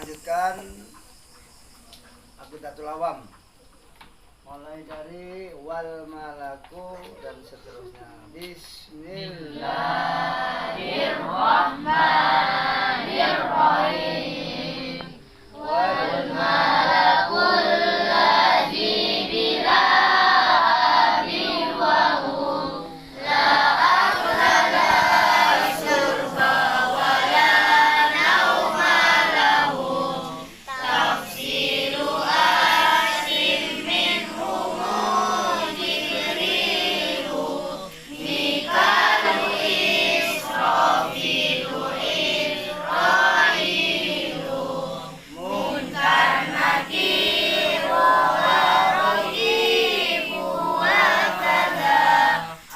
lanjutkan Aqidatul Awam, mulai dari wal malaku dan seterusnya. Bismillahirrahmanirrahim. Wal malakul ladzi bila abin wa hum la aqlala surba wa la nauma lahum tafsiru asim minhum jibrilu mikalu israfilu israilu munkar nakir raqibu wa kadza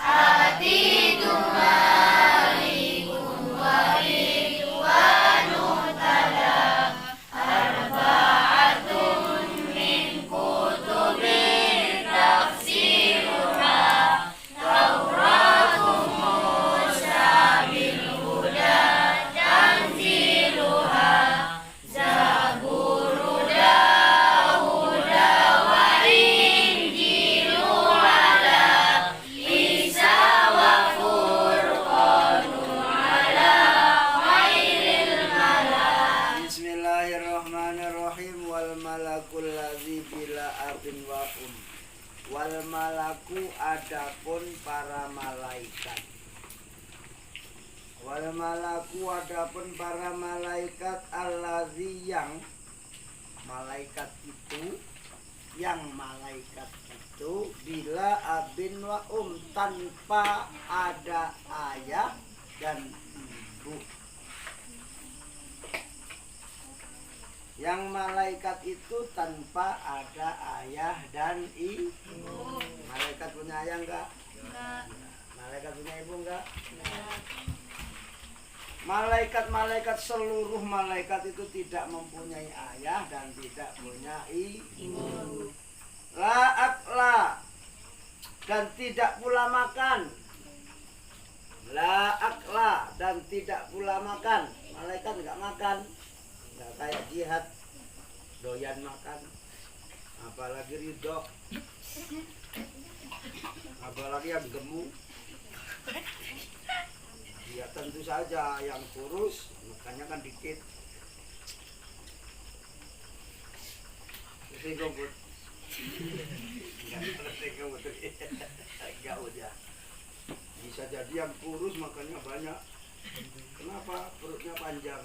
atidum malikun wa ridwanu tada arba'atun min kutubin tafsiruha Tauratum Musa bil huda tanziluha Zaburu Dawuda wa Injilu ala Isa wa Furqanu ala khairil mala. Bismillahirrahmanirrahim. Wal malakul ladzi bila abin wa wal malaku adapun para malaikat. Wal malaku adapun para malaikat allazi yang malaikat itu bila abin wa tanpa ada ayah dan ibu. Yang malaikat itu tanpa ada ayah dan ibu. Malaikat punya ayah enggak? Enggak. Malaikat punya ibu enggak? Enggak. Malaikat-malaikat, seluruh malaikat itu tidak mempunyai ayah dan tidak punya ibu. La akla, dan tidak pula makan. La akla, dan tidak pula makan. Malaikat enggak makan. Enggak kayak jihad, doyan makan. Apalagi ridho, apalagi yang gemuk. Ya tentu saja yang kurus makannya kan dikit. Enggak udah. Bisa jadi yang kurus makannya banyak. Kenapa? Perutnya panjang.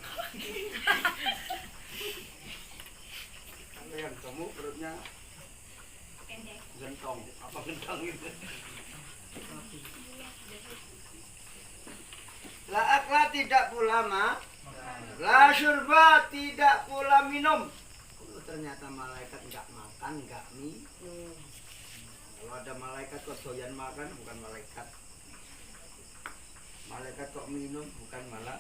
Kalau yang gemuk perutnya gentong. Apa gentong itu? La akla, tidak pula la syurba, tidak pula minum. Ternyata malaikat enggak makan, enggak minum. Kalau ada malaikat kok doyan makan, bukan malaikat. Malaikat kok minum, bukan malah.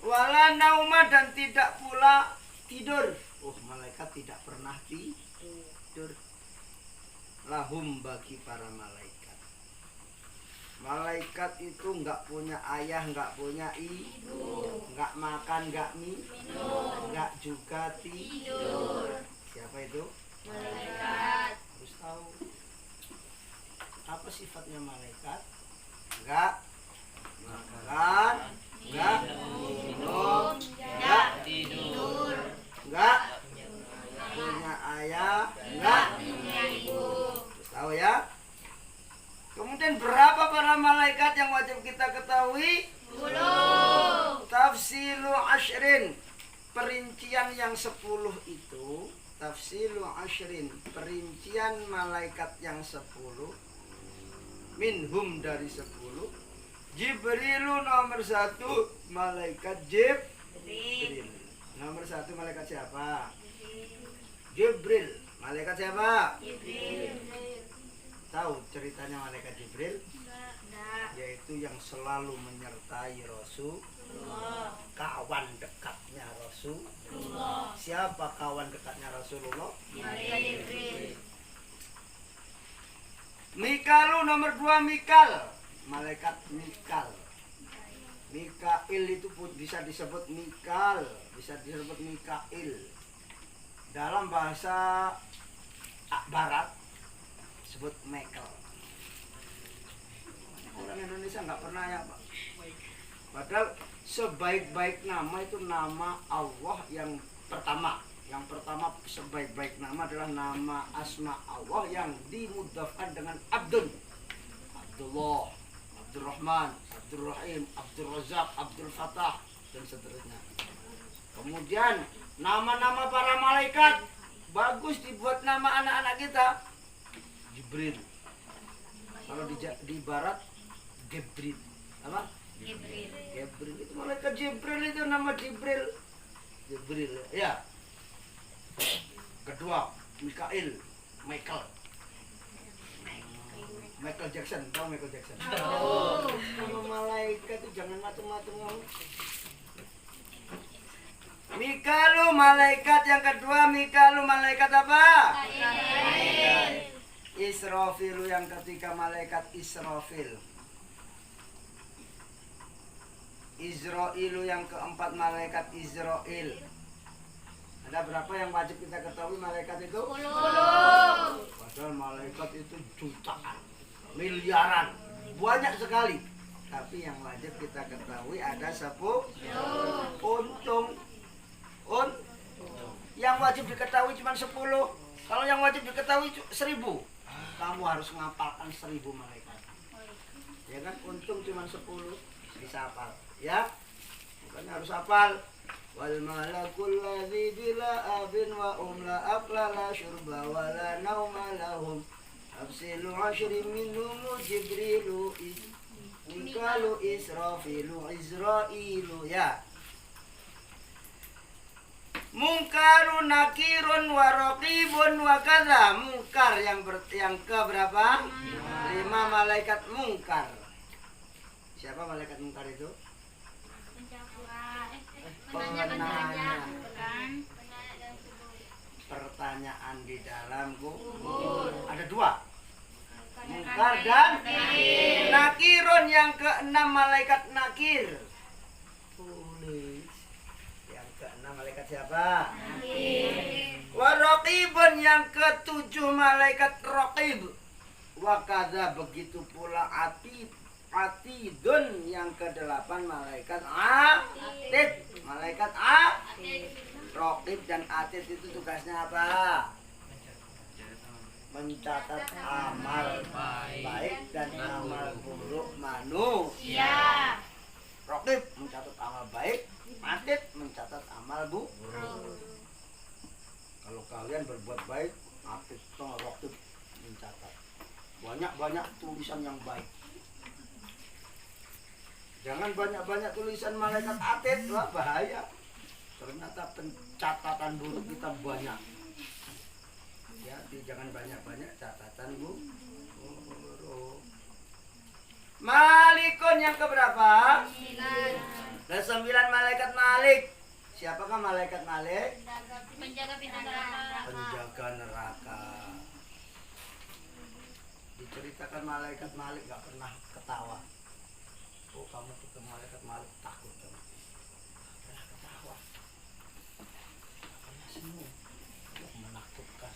Wala nauma, dan tidak pula tidur. Oh, malaikat tidak pernah tidur. Lahum, bagi para malaikat. Malaikat itu enggak punya ayah, enggak punya ibu, enggak makan, enggak minum, enggak juga tidur. Siapa itu? Malaikat. Harus tahu apa sifatnya malaikat. Enggak makan, enggak minum, enggak tidur, enggak punya ayah, enggak punya ibu. Harus tahu ya. Kemudian berapa para malaikat yang wajib kita ketahui? 10. Tafsilu asyrin, perincian yang 10 itu. Tafsilu asyrin, perincian malaikat yang 10. Minhum, dari 10. Jibrilu nomor 1, malaikat Jibril. Nomor 1 malaikat siapa? Jibril. Malaikat siapa? Jibril. Tahu ceritanya malaikat Jibril? Enggak. Yaitu yang selalu menyertai Rasulullah, kawan dekatnya Rasulullah. Siapa kawan dekatnya Rasulullah? Malaikat Jibril. Mikalu nomor 2, Mikal. Malaikat Mikal. Mikail itu pun bisa disebut Mikal, bisa disebut Mikail. Dalam bahasa barat disebut Michael. Orang Indonesia nggak pernah ya Pak. Padahal sebaik-baik nama itu nama Allah yang pertama. Yang pertama sebaik-baik nama adalah nama asma Allah yang dimudhafkan dengan Abdul. Abdullah, Abdurrahman, Abdurrahim, Abdul Razak, Abdul Fatah, dan seterusnya. Kemudian nama-nama para malaikat bagus dibuat nama anak-anak kita. Jibril. Kalau di barat Gebril. Apa? Jibril. Gebril itu malaikat Jibril itu nama Jibril. Jibril ya. Kedua Mikail, Michael. Michael Jackson, tahu Michael Jackson? Oh. Nama malaikat itu jangan macam-macam. Mikalu malaikat yang kedua, Mikalu malaikat apa? Malaikat Israfil yang ketiga, malaikat Israfil. Izrailu yang keempat, malaikat Izrail. Ada berapa yang wajib kita ketahui malaikat itu? 10. Padahal malaikat itu jutaan, miliaran, banyak sekali. Tapi yang wajib kita ketahui ada 10. Yang wajib diketahui cuma 10. Kalau yang wajib diketahui 1000. Kamu harus ngapalkan 1000 malaikat. Ya kan? Untung cuma 10 bisa hafal. Ya? Makanya harus hafal. Wal malakul ladzi bila abin wa la aqla la syurba wa la nauma lahum absilu asyri minhum jibrilu Mikalu Israfilu Izrailu ya. Mungkarun nakirun wa raqibun wa kadza. Mungkar yang ke berapa? 5 malaikat mungkar. Siapa malaikat mungkar itu? Penanya. Pertanyaan di dalam kubur. Ada 2. Mungkar dan nakirun yang ke-6 malaikat nakir. Tulis. Yang ke-6 malaikat siapa? Nakir. Wa raqibun yang ke-7 malaikat raqib. Wa kadza begitu pula atidun yang ke-8 malaikat atid. Malaikat raqib dan atid itu tugasnya apa? Mencatat amal baik dan amal buruk manusia. Raqib mencatat amal baik, atid mencatat amal buruk. Kalau kalian berbuat baik, atid sama raqib mencatat. Banyak-banyak tulisan yang baik. Jangan banyak-banyak tulisan malaikat atid, wah bahaya. Ternyata pencatatan buruk kita banyak. Ya, jangan banyak-banyak catatan buruk. Malikun yang keberapa? 9. Dan 9 malaikat Malik. Siapakah malaikat Malik? Penjaga pintu neraka. Penjaga neraka. Diceritakan malaikat Malik gak pernah ketawa. Oh, kamu ketemu malaikat Malik takut kamu. Pernah ketawa. Pernah senyum. Menakutkan.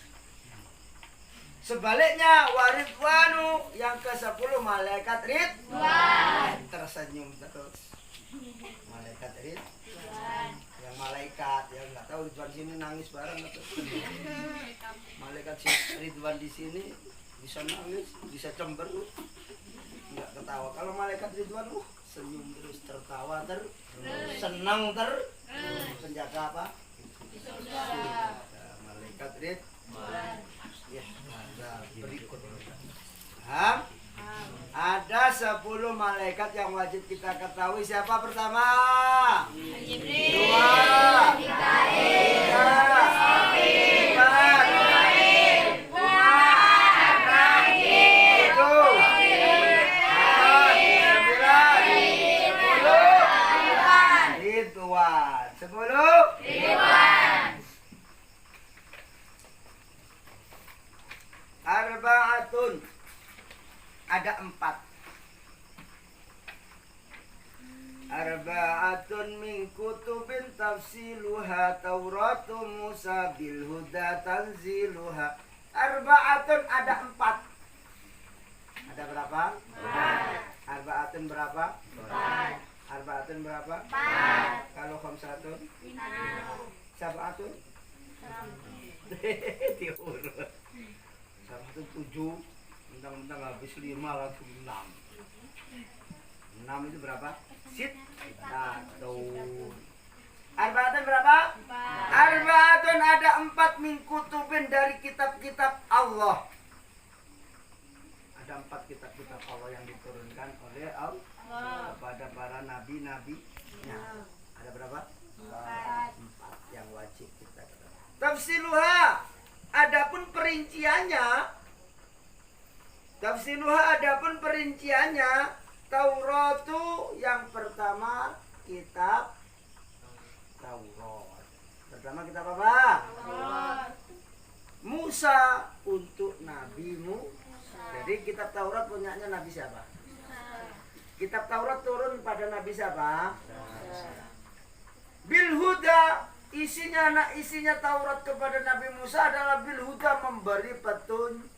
Sebaliknya waridwanu yang ke-10 malaikat Ridwan. Tersenyum terus. Malaikat Ridwan. Yang malaikat yang nggak tahu Ridwan sini nangis bareng atau malaikat si Ridwan di sini bisa nangis, bisa cemberut. Enggak ketawa. Kalau malaikat Ridwan senyum terus, tertawa terus, senang terus. Penjaga apa? Malaikat Ridwan. Ya, ada berikut. Paham? Ada 10 malaikat yang wajib kita ketahui. Siapa pertama? Jibril. 2, 3, 4, 5, 6, 7, 8, 9, 10. Ridwan. 10. Arba'atun. Ada 4. Arba'atun min kutubin tafsiluha Tauratu Musa bil huda tanziluha. Arba'atun ada 4. Ada berapa? 4. Arba'atun berapa? 4. Arba'atun berapa? 4. Kalau khamsatun? 5. Sab'atun? Diurut. Sab'atun 7. Mentang-mentang habis 5 langsung 6. 6 itu berapa? Sittatun. Arba'atun berapa? 4. Arba'atun ada 4 min kutubin dari kitab-kitab Allah. Ada 4 kitab-kitab Allah yang diturunkan oleh Allah kepada para nabi-nabinya. Ada berapa? 4 yang wajib kita ketahui. Tafsiluha, adapun perinciannya. Tafsiluha, adapun perinciannya. Tauratu yang pertama kitab Taurat. Pertama kitab apa? Taurat. Musa untuk Nabi Musa. Jadi kitab Taurat punyanya Nabi siapa? Musa. Kitab Taurat turun pada Nabi siapa? Musa. Bil huda, isinya Taurat kepada Nabi Musa adalah bil huda, memberi petunjuk.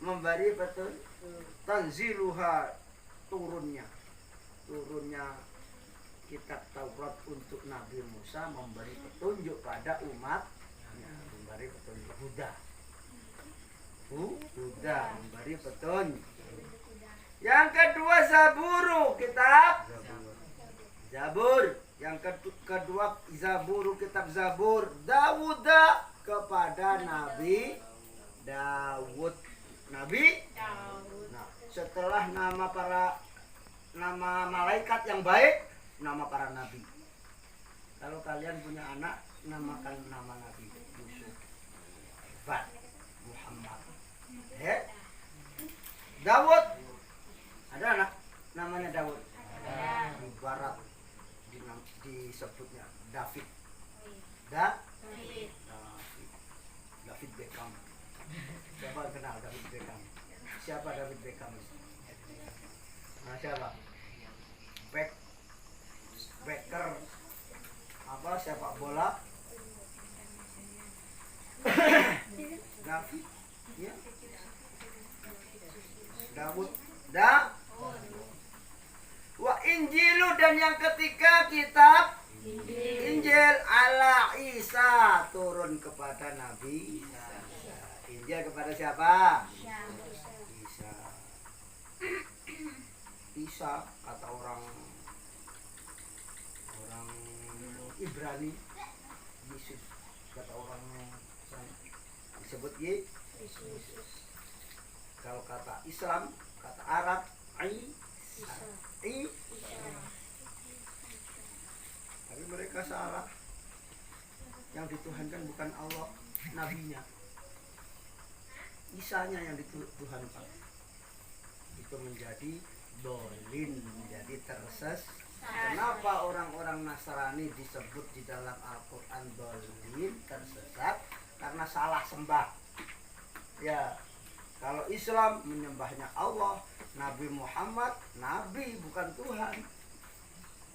Memberi petunjuk. Tanziluha, turunnya kitab Taurat untuk Nabi Musa memberi petunjuk pada umatnya, memberi petunjuk huda, memberi petunjuk. Yang kedua Zaburu, kitab Zabur. Yang kedua Zaburu, kitab Zabur. Dawuda, kepada Nabi Dawud. Nabi Dawud. Nah, setelah nama malaikat yang baik, nama para nabi. Kalau kalian punya anak, namakan nama nabi. Yusuf, Bat, Muhammad, Dawud. Ada anak namanya Dawud. Di barat disebutnya David. David Beckham. Siapa kenal David Beckham? Siapa David Beckham? Nah, siapa? Becker apa sepak bola? David, ya. Dawud. Wa Injilu, dan yang ketiga kitab Injil ala Isa, turun kepada Nabi Isa. Injil kepada siapa? Isa, kata orang Ibrani, Yesus, kata orang disebut Yesus. Kalau kata Islam, kata Arab, Isa. Tapi mereka salah. Yang dituhankan bukan Allah, nabinya. Isanya yang dituhankan. Itu menjadi dolin, menjadi tersesat. Kenapa orang-orang Nasrani disebut di dalam Al-Quran dolin, tersesat? Karena salah sembah. Ya, kalau Islam menyembahnya Allah, Nabi Muhammad, Nabi bukan Tuhan.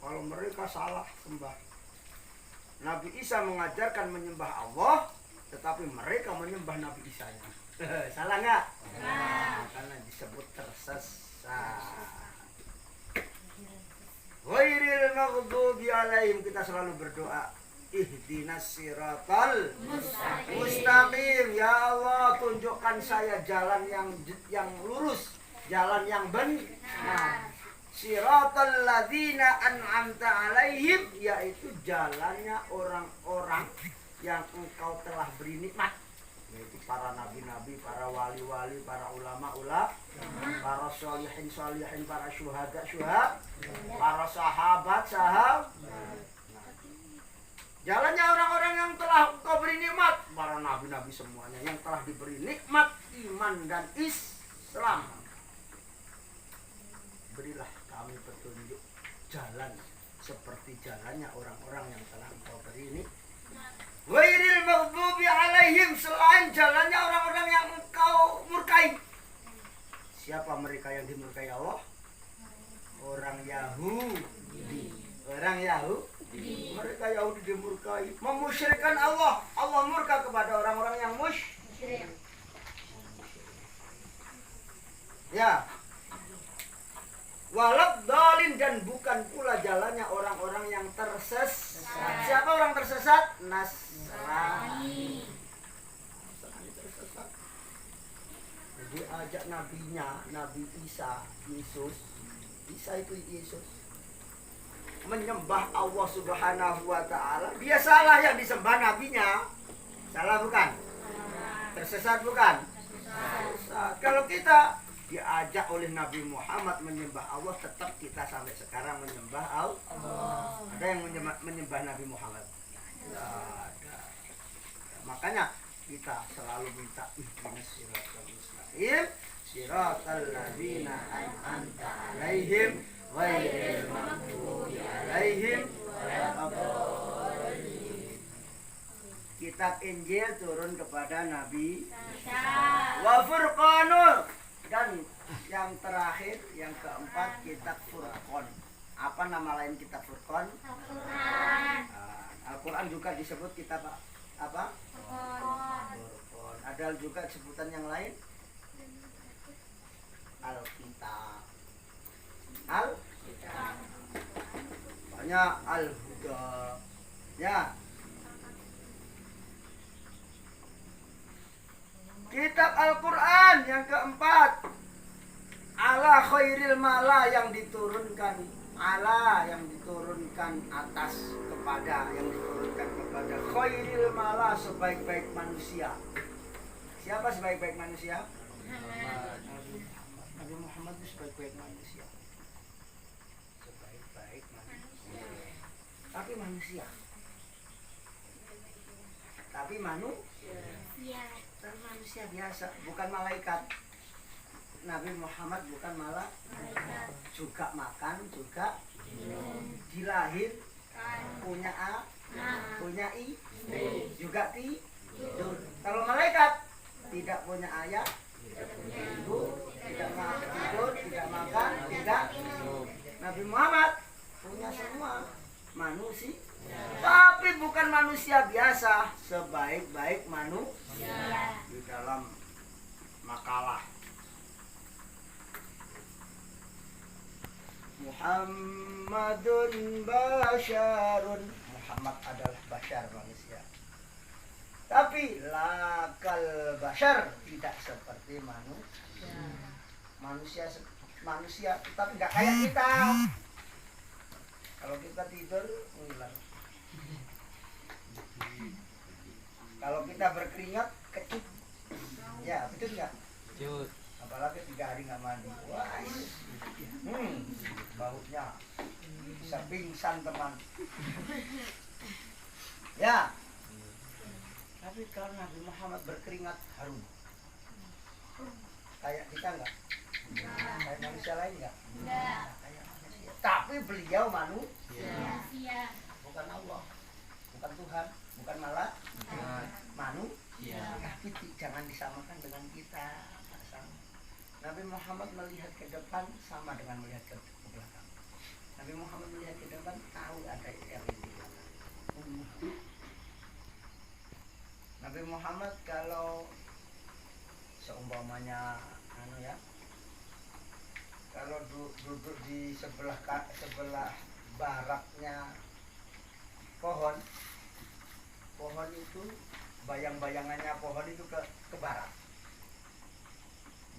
Kalau mereka salah sembah. Nabi Isa mengajarkan menyembah Allah, tetapi mereka menyembah Nabi Isanya. Salah nggak? Nah, karena disebut tersesat. Ghairil maghdubi alaihim, kita selalu berdoa, ihdinas siratal mustaqim. Ya Allah, tunjukkan saya jalan yang lurus, jalan yang benar. Siratal ladzina an'amta alaihim, yaitu jalannya orang-orang yang engkau telah beri nikmat, yaitu para nabi-nabi, para wali-wali, para ulama-ulama, para sholihin, para syuhada, para sahabat. Jalannya orang-orang yang telah engkau beri nikmat, para nabi-nabi semuanya yang telah diberi nikmat iman dan Islam. Berilah kami petunjuk jalan seperti jalannya orang-orang yang telah engkau beri nikmat. Ghairil maghdubi alaihim, selain jalannya orang-orang yang engkau murkai. Siapa mereka yang dimurkai Allah? Orang Yahudi. orang Yahudi. Mereka Yahudi dimurkai, memusyrikan Allah. Allah murka kepada orang-orang yang musyrik. Ya. Walad dalin, dan bukan pula jalannya orang-orang yang tersesat. Siapa orang tersesat? Nasrani. Nasrani tersesat. Jadi ajak nabinya, Nabi Isa, Yesus. Isa itu Yesus. Menyembah Allah Subhanahu wa taala. Dia salah yang disembah nabinya. Salah bukan? Tersesat bukan? Tersesat. Kalau kita diajak oleh Nabi Muhammad menyembah Allah, tetap kita sampai sekarang menyembah Allah. Ada yang menyembah Nabi Muhammad? Tidak ada. Makanya kita selalu minta ihdinas siratal mustaqim, siratal ladzina an'amta 'alaihim ghairil maghdubi 'alaihim waladdallin. Kitab Injil turun kepada Nabi Isa. Wa Furqanul, dan yang terakhir, yang keempat, kitab Furqan. Apa nama lain kitab Furqan? Al-Quran. Al-Quran juga disebut kitab apa? Furqan. Ada juga sebutan yang lain? Al-Kitab. Al-Kitab. Banyak Al-Huda. Ya. Kitab Al-Quran yang keempat, ala khairil mala, yang diturunkan, ala yang diturunkan atas kepada, yang diturunkan kepada khairil mala, sebaik-baik manusia. Siapa sebaik-baik manusia? Nabi Muhammad itu sebaik-baik manusia. Sebaik-baik manusia. Tapi manusia. Tapi manusia biasa, bukan malaikat. Nabi Muhammad bukan malaikat. Juga makan, juga minum. Dilahir, punya punya juga tidur. Kalau malaikat tidak punya ayah, tidak punya ibu, tidak tidur, tidak makan, tidak minum. Nabi Muhammad punya semua, manusia. Tapi bukan manusia biasa, sebaik-baik manusia. Di dalam makalah Muhammadun basyarun, Muhammad adalah basyar, manusia. Tapi lakal basyar, tidak seperti manusia. Manusia tetapi nggak kayak kita. Kalau kita tidur ngilang. Kalau kita berkeringat kecut. Ya, betul nggak? Kecut. Apalagi 3 hari nggak mandi. Wah, baunya bisa pingsan teman. Ya. Tapi kalau Nabi Muhammad berkeringat harum. Kayak kita nggak? Kayak manusia lain nggak? Nggak. Kayak manusia. Tapi beliau manusia. Bukan Allah, bukan Tuhan, bukan malah manusia. Tapi jangan disamakan dengan kita. Nabi Muhammad melihat ke depan sama dengan melihat ke belakang. Nabi Muhammad melihat ke depan, tahu ada yang di belakang. Nabi Muhammad kalau seumpamanya kalau duduk di sebelah baratnya pohon itu, bayang-bayangannya pohon itu ke barat,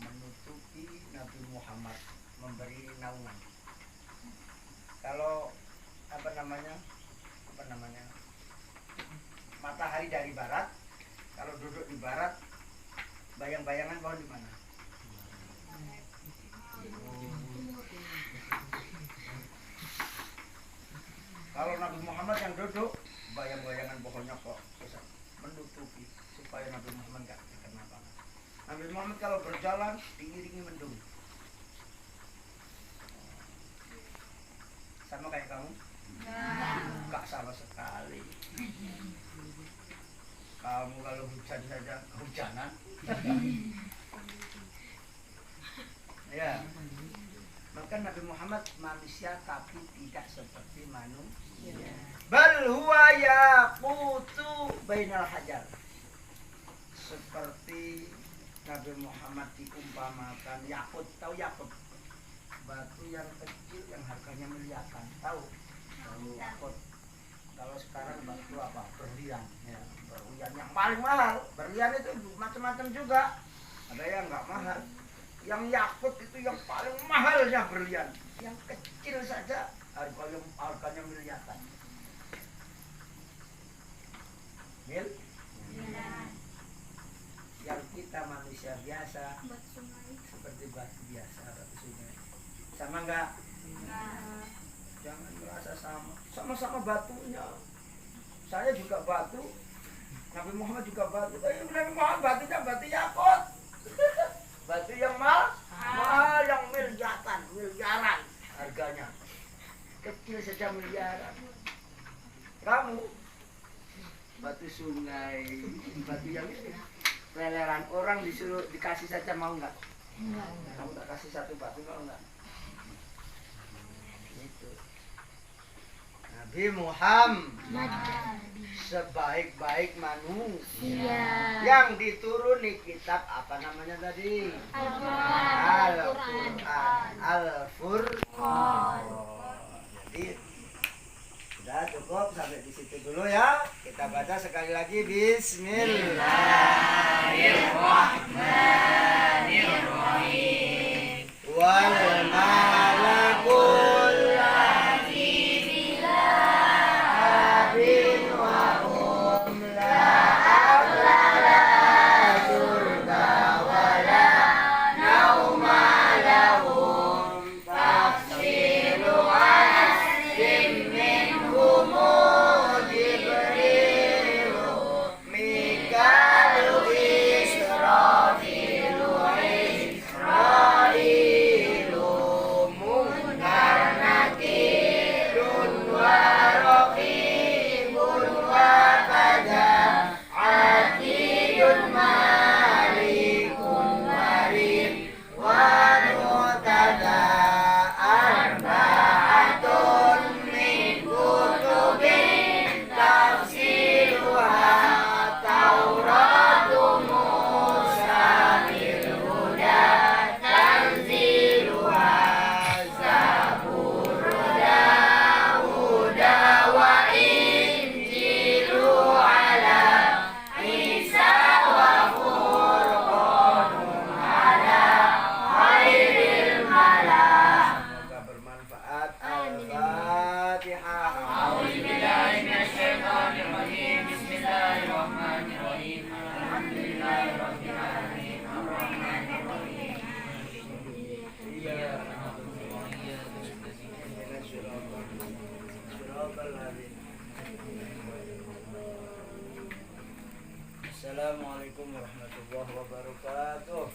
menutupi Nabi Muhammad, memberi naungan. Kalau matahari dari barat, kalau duduk di barat, bayang-bayangan pohon di mana? Kalau Nabi Muhammad yang duduk, bayang-bayangan pohonnya kok bisa menutupi supaya Nabi Muhammad nggak kenapa. Nabi Muhammad kalau berjalan diiringi mendung. Sama kayak kamu? Enggak sama sekali. Kamu kalau hujan saja kehujanan. Ya. Maka Nabi Muhammad manusia tapi tidak seperti manusia. bal huwa yaqutu bainal hajar. Seperti Nabi Muhammad diumpamakan yakut, tahu yakut? Batu yang kecil yang harganya miliaran, tahu? Tahu yakut. Kalau sekarang batu apa? Berlian, ya. Berlian yang paling mahal. Berlian itu macam-macam juga. Ada yang nggak mahal. Yang yakut itu yang paling mahalnya berlian. Yang kecil saja harganya miliaran. Mil? Yang kita manusia biasa seperti batu biasa, batu sungai. Sama enggak? Jangan merasa sama-sama batunya. Saya juga batu, Nabi Muhammad juga batu. Tapi Nabi Muhammad batunya batu yakut. Batu yang mahal, yang miliaran harganya. Kecil saja miliaran. Kamu batu sungai, batu yang ini leleran orang disuruh dikasih saja mau nggak? Kamu tak kasih satu batu mau nggak? Itu Nabi Muhammad sebaik-baik manusia yang dituruni kitab apa namanya tadi? Al-Furqan. Jadi sudah cukup sampai di situ dulu ya. Kita baca sekali lagi. Bismillahirrahmanirrahim. Wal malakul ladzi bila abin wa la ablala surga wala nauma lahum tafsiru aslim minhum jibrilu mikalu israfilu israilu munkar nakirun wa raqibun wa qadar atiyun malikun warid wa mutada arba'atun min kutubin tafsiruha Tauratu Musa bil huda tanziluha Zabur Dawuda wa Injilu ala Isa wa Furqanun ala khairil malah. Semoga bermanfaat. Al-Fatihah. A'udzubillahi minasyaitonirrajim. Bismillahirrahmanirrahim. Alhamdulillahirabbil alamin. Arrahmanirrahim. Iyyaka na'budu wa iyyaka nasta'in. Ihdinas siratal ladzina. Assalamualaikum warahmatullahi wabarakatuh.